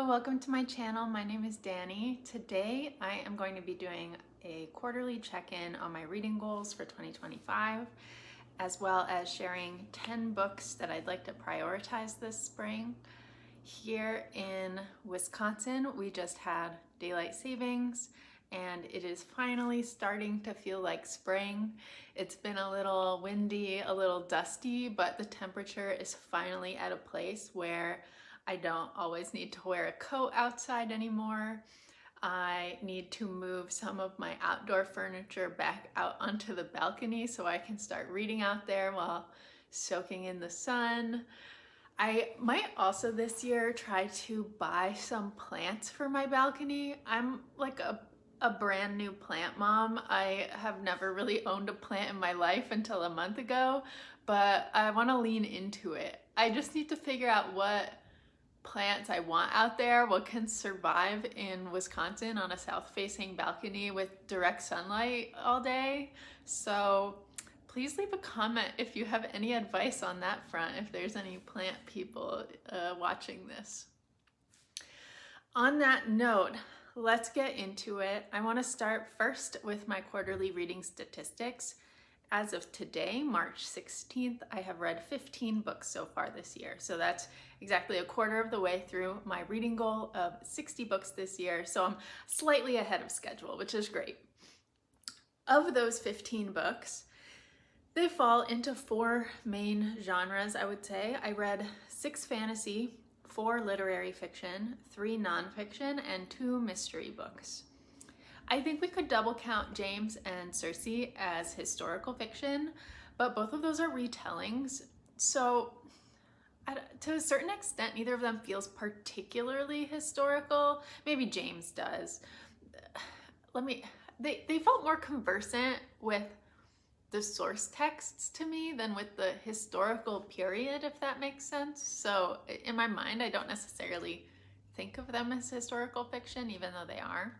Hello, welcome to my channel. My name is Danny. Today I am going to be doing a quarterly check-in on my reading goals for 2025, as well as sharing 10 books that I'd like to prioritize this spring. Here in Wisconsin, we just had daylight savings and it is finally starting to feel like spring. It's been a little windy, a little dusty, but the temperature is finally at a place where I don't always need to wear a coat outside anymore. I need to move some of my outdoor furniture back out onto the balcony so I can start reading out there while soaking in the sun. I might also this year try to buy some plants for my balcony. I'm like a brand new plant mom. I have never really owned a plant in my life until a month ago, but I want to lean into it. I just need to figure out what plants I want out there, what can survive in Wisconsin on a south-facing balcony with direct sunlight all day. So please leave a comment if you have any advice on that front, if there's any plant people watching this. On that note, let's get into it. I want to start first with my quarterly reading statistics. As of today, March 16th, I have read 15 books so far this year. So that's exactly a quarter of the way through my reading goal of 60 books this year. So I'm slightly ahead of schedule, which is great. Of those 15 books, they fall into four main genres, I would say. I read 6 fantasy, 4 literary fiction, 3 nonfiction, and 2 mystery books. I think we could double count James and Circe as historical fiction, but both of those are retellings. So to a certain extent, neither of them feels particularly historical. Maybe James does. They felt more conversant with the source texts to me than with the historical period, if that makes sense. So in my mind, I don't necessarily think of them as historical fiction, even though they are.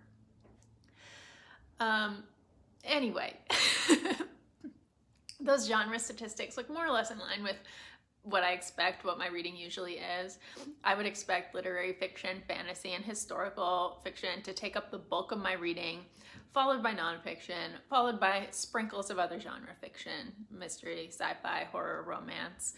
Anyway, those genre statistics look more or less in line with what I expect, what my reading usually is. I would expect literary fiction, fantasy, and historical fiction to take up the bulk of my reading, followed by nonfiction, followed by sprinkles of other genre fiction, mystery, sci-fi, horror, romance.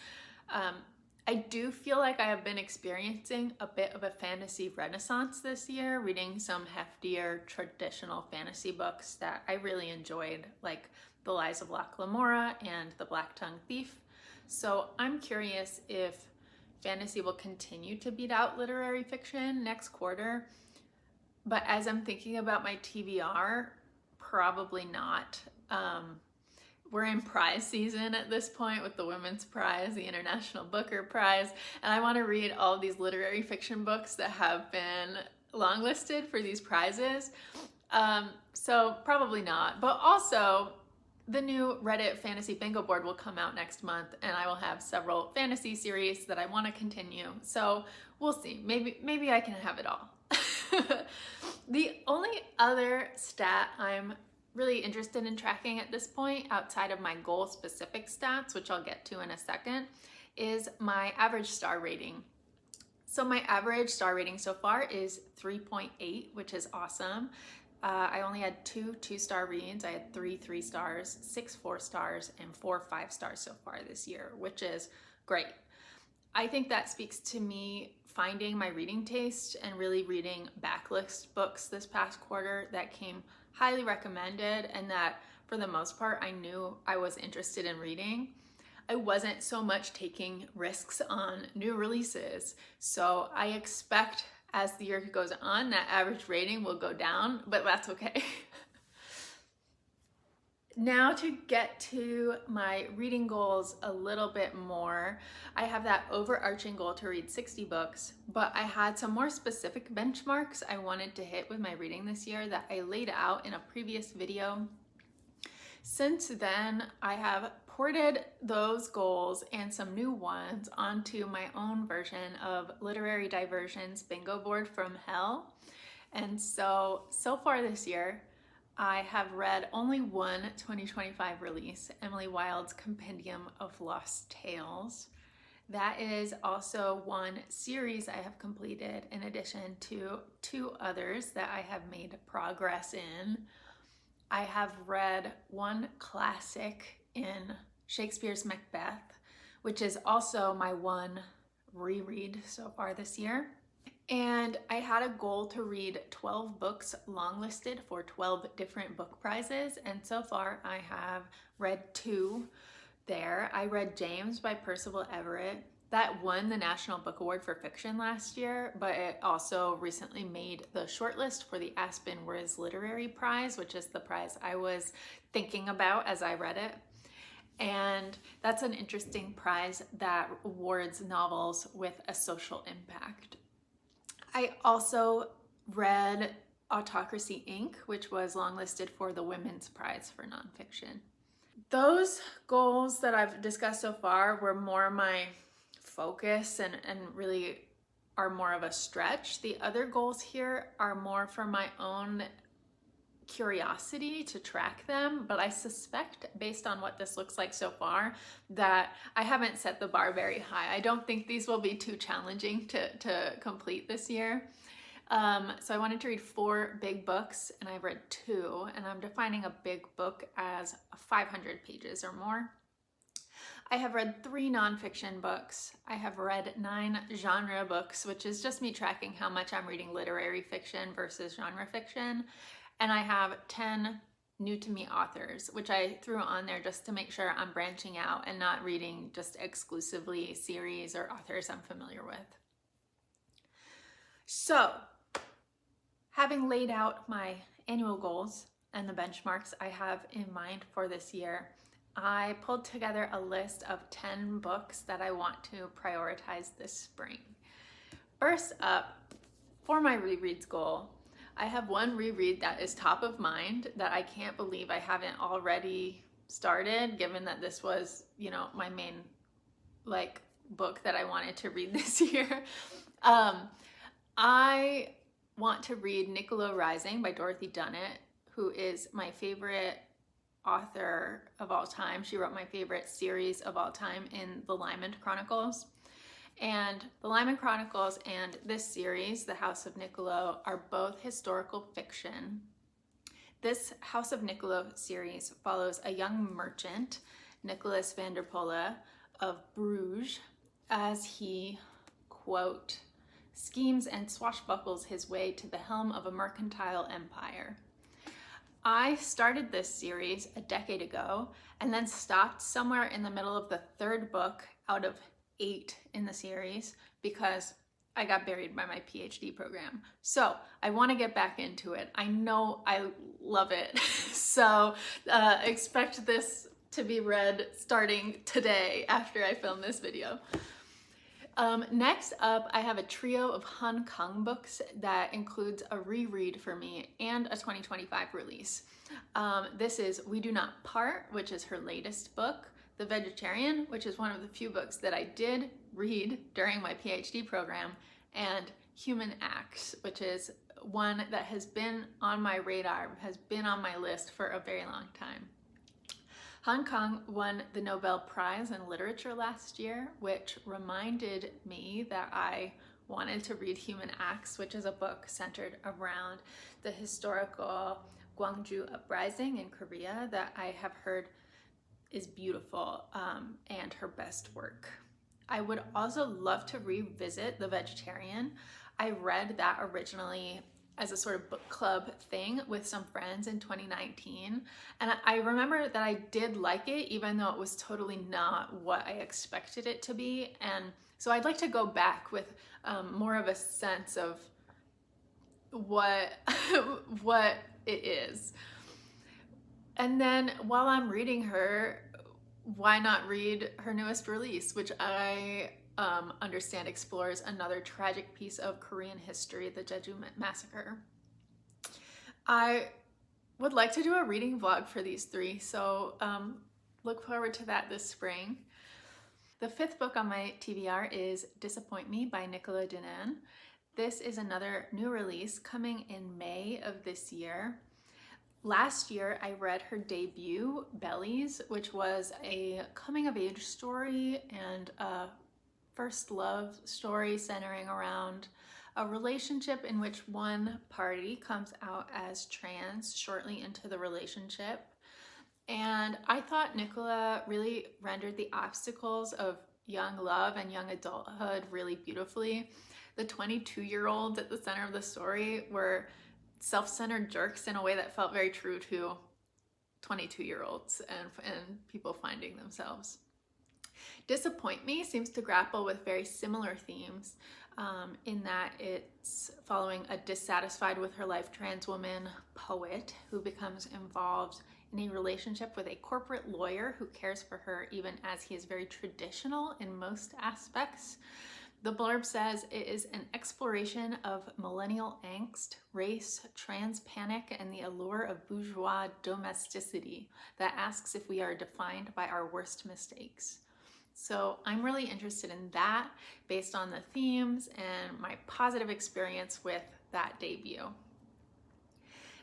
I do feel like I have been experiencing a bit of a fantasy renaissance this year, reading some heftier traditional fantasy books that I really enjoyed, like The Lies of Locke Lamora and The Black-Tongued Thief. So I'm curious if fantasy will continue to beat out literary fiction next quarter. But as I'm thinking about my TBR, probably not. We're in prize season at this point with the Women's Prize, the International Booker Prize, and I want to read all of these literary fiction books that have been longlisted for these prizes. So probably not. But also, the new Reddit fantasy bingo board will come out next month, and I will have several fantasy series that I want to continue. So we'll see. Maybe I can have it all. The only other stat I'm really interested in tracking at this point, outside of my goal specific stats, which I'll get to in a second, is my average star rating. So my average star rating so far is 3.8, which is awesome. I only had 2 2-star reads. I had 3 3 stars, 6 4 stars, and 4 5 stars so far this year, which is great. I think that speaks to me finding my reading taste and really reading backlist books this past quarter that came highly recommended and that for the most part I knew I was interested in reading. I wasn't so much taking risks on new releases, so I expect as the year goes on that average rating will go down, but that's okay. Now to get to my reading goals a little bit more, I have that overarching goal to read 60 books, but I had some more specific benchmarks I wanted to hit with my reading this year that I laid out in a previous video. Since then, I have ported those goals and some new ones onto my own version of Literary Diversion's bingo board from hell. And so far this year, I have read only one 2025 release, Emily Wilde's Compendium of Lost Tales. That is also one series I have completed in addition to 2 others that I have made progress in. I have read one classic in Shakespeare's Macbeth, which is also my one reread so far this year. And I had a goal to read 12 books longlisted for 12 different book prizes, and so far I have read 2 there. I read James by Percival Everett. That won the National Book Award for Fiction last year, but it also recently made the shortlist for the Aspen Wiz Literary Prize, which is the prize I was thinking about as I read it. And that's an interesting prize that awards novels with a social impact. I also read Autocracy Inc., which was longlisted for the Women's Prize for Nonfiction. Those goals that I've discussed so far were more my focus and really are more of a stretch. The other goals here are more for my own curiosity to track them, but I suspect based on what this looks like so far that I haven't set the bar very high. I don't think these will be too challenging to complete this year. So I wanted to read 4 big books and I've read 2, and I'm defining a big book as 500 pages or more. I have read 3 nonfiction books. I have read 9 genre books, which is just me tracking how much I'm reading literary fiction versus genre fiction. And I have 10 new to me authors, which I threw on there just to make sure I'm branching out and not reading just exclusively series or authors I'm familiar with. So, having laid out my annual goals and the benchmarks I have in mind for this year, I pulled together a list of 10 books that I want to prioritize this spring. First up, for my rereads goal, I have one reread that is top of mind that I can't believe I haven't already started, given that this was, my main book that I wanted to read this year. I want to read Niccolo Rising by Dorothy Dunnett, who is my favorite author of all time. She wrote my favorite series of all time in the Lyman Chronicles. And the Lyman Chronicles and this series, The House of Niccolo, are both historical fiction. This House of Niccolo series follows a young merchant, Nicholas van der Poele of Bruges, as he, quote, schemes and swashbuckles his way to the helm of a mercantile empire. I started this series a decade ago and then stopped somewhere in the middle of the 3rd book out of 8 in the series because I got buried by my PhD program. So I want to get back into it. I know I love it. So expect this to be read starting today after I film this video. Next up, I have a trio of Hong Kong books that includes a reread for me and a 2025 release. This is We Do Not Part, which is her latest book, The Vegetarian, which is one of the few books that I did read during my PhD program, and Human Acts, which is one that has been on my radar, has been on my list for a very long time. Hong Kong won the Nobel Prize in Literature last year, which reminded me that I wanted to read Human Acts, which is a book centered around the historical Gwangju uprising in Korea that I have heard is beautiful and her best work. I would also love to revisit The Vegetarian. I read that originally as a sort of book club thing with some friends in 2019. And I remember that I did like it, even though it was totally not what I expected it to be. And so I'd like to go back with more of a sense of what it is. And then while I'm reading her, why not read her newest release, which I understand explores another tragic piece of Korean history, the Jeju Massacre. I would like to do a reading vlog for these 3, so look forward to that this spring. The 5th book on my TBR is Disappoint Me by Nicola Dinan. This is another new release coming in May of this year. Last year, I read her debut, Bellies, which was a coming-of-age story and a first love story centering around a relationship in which one party comes out as trans shortly into the relationship. And I thought Nicola really rendered the obstacles of young love and young adulthood really beautifully. The 22-year-olds at the center of the story were self-centered jerks in a way that felt very true to 22-year-olds and people finding themselves. Disappoint Me seems to grapple with very similar themes in that it's following a dissatisfied with her life trans woman poet who becomes involved in a relationship with a corporate lawyer who cares for her even as he is very traditional in most aspects. The blurb says it is an exploration of millennial angst, race, trans panic, and the allure of bourgeois domesticity that asks if we are defined by our worst mistakes. So I'm really interested in that based on the themes and my positive experience with that debut.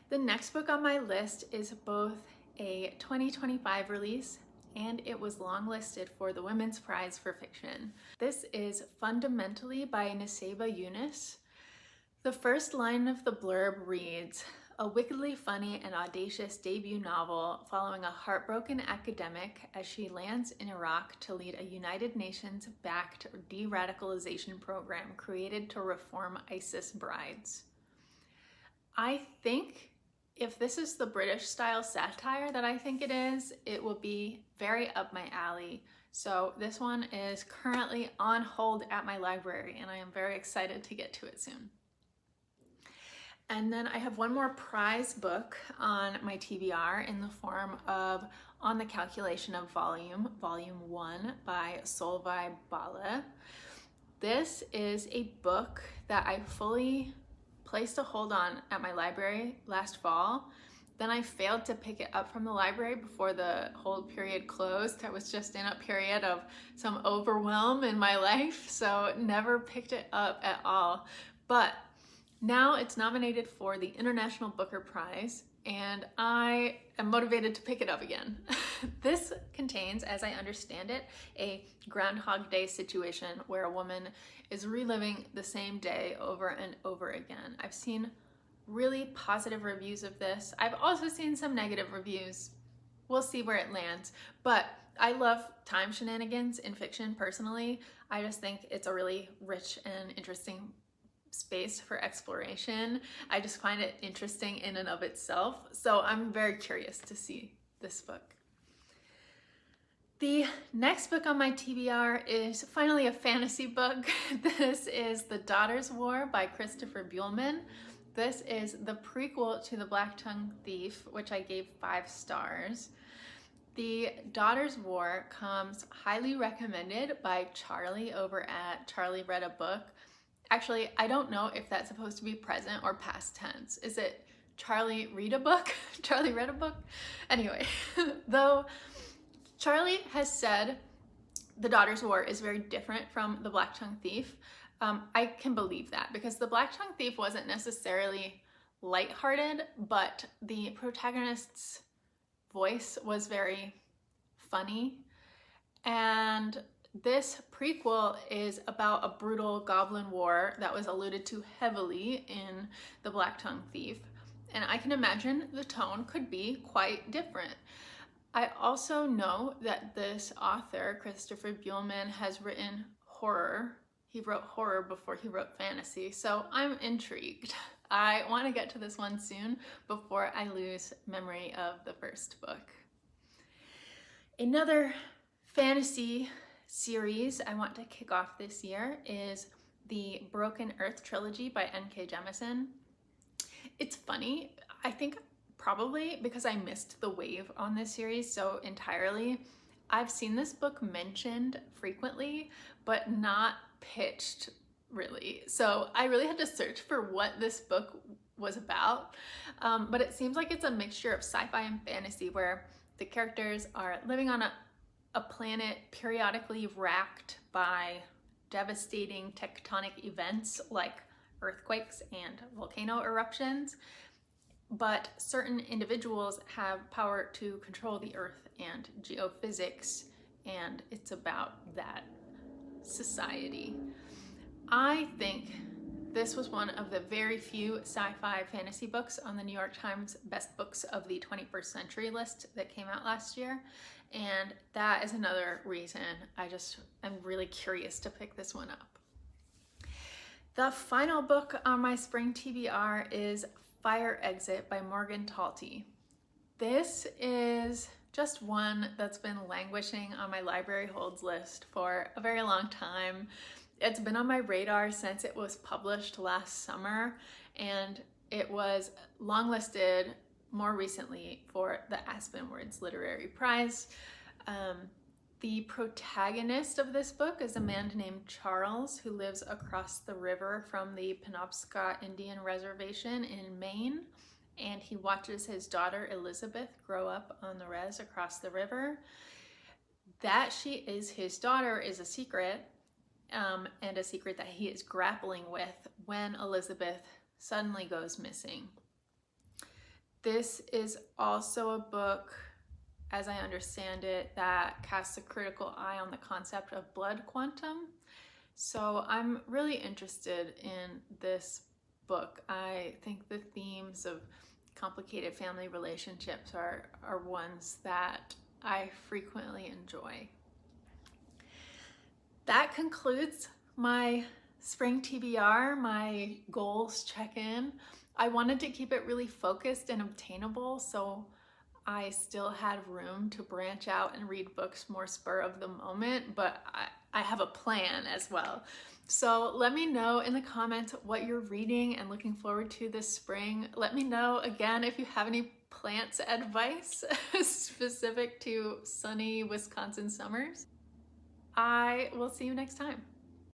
The next book on my list is both a 2025 release and it was longlisted for the Women's Prize for Fiction. This is Fundamentally by Nisaba Yunus. The first line of the blurb reads, "A wickedly funny and audacious debut novel following a heartbroken academic as she lands in Iraq to lead a United Nations-backed de-radicalization program created to reform ISIS brides." I think if this is the British style satire that I think it is, it will be very up my alley. So this one is currently on hold at my library and I am very excited to get to it soon. And then I have one more prize book on my TBR in the form of On the Calculation of Volume, Volume 1 by Solvay Bala. This is a book that I fully placed a hold on at my library last fall. Then I failed to pick it up from the library before the hold period closed. I was just in a period of some overwhelm in my life, so never picked it up at all. But now it's nominated for the International Booker Prize, and I am motivated to pick it up again. This contains, as I understand it, a Groundhog Day situation where a woman is reliving the same day over and over again. I've seen really positive reviews of this. I've also seen some negative reviews. We'll see where it lands. But I love time shenanigans in fiction personally. I just think it's a really rich and interesting space for exploration. I just find it interesting in and of itself. So I'm very curious to see this book. The next book on my TBR is finally a fantasy book. This is The Daughter's War by Christopher Buehlman. This is the prequel to The Black-Tongued Thief, which I gave 5 stars. The Daughter's War comes highly recommended by Charlie over at Charlie Read a Book. Actually, I don't know if that's supposed to be present or past tense. Is it Charlie read a book? Charlie read a book? Anyway, though Charlie has said The Daughter's War is very different from The Black-Tongued Thief, I can believe that because The Black-Tongued Thief wasn't necessarily lighthearted, but the protagonist's voice was very funny. And this prequel is about a brutal goblin war that was alluded to heavily in The Black-Tongued Thief. And I can imagine the tone could be quite different. I also know that this author, Christopher Buehlman, has written horror. He wrote horror before he wrote fantasy, so I'm intrigued. I want to get to this one soon before I lose memory of the first book. Another fantasy series I want to kick off this year is the Broken Earth trilogy by N.K. Jemisin. It's funny, I think probably because I missed the wave on this series so entirely. I've seen this book mentioned frequently, but not pitched really. So I really had to search for what this book was about. But it seems like it's a mixture of sci-fi and fantasy where the characters are living on a planet periodically racked by devastating tectonic events like earthquakes and volcano eruptions. But certain individuals have power to control the earth and geophysics, and it's about that society. I think this was one of the very few sci-fi fantasy books on the New York Times Best Books of the 21st Century list that came out last year. And that is another reason I'm really curious to pick this one up. The final book on my spring TBR is Fire Exit by Morgan Talty. This is just one that's been languishing on my library holds list for a very long time. It's been on my radar since it was published last summer, and it was longlisted more recently for the Aspen Words Literary Prize. The protagonist of this book is a man named Charles who lives across the river from the Penobscot Indian Reservation in Maine, and he watches his daughter Elizabeth grow up on the res across the river. That she is his daughter is a secret, and a secret that he is grappling with when Elizabeth suddenly goes missing. This is also a book, as I understand it, that casts a critical eye on the concept of blood quantum. So I'm really interested in this book. I think the themes of complicated family relationships are ones that I frequently enjoy. That concludes my spring TBR, my goals check-in. I wanted to keep it really focused and obtainable, so I still had room to branch out and read books more spur of the moment, but I have a plan as well. So let me know in the comments what you're reading and looking forward to this spring. Let me know again if you have any plants advice specific to sunny Wisconsin summers. I will see you next time.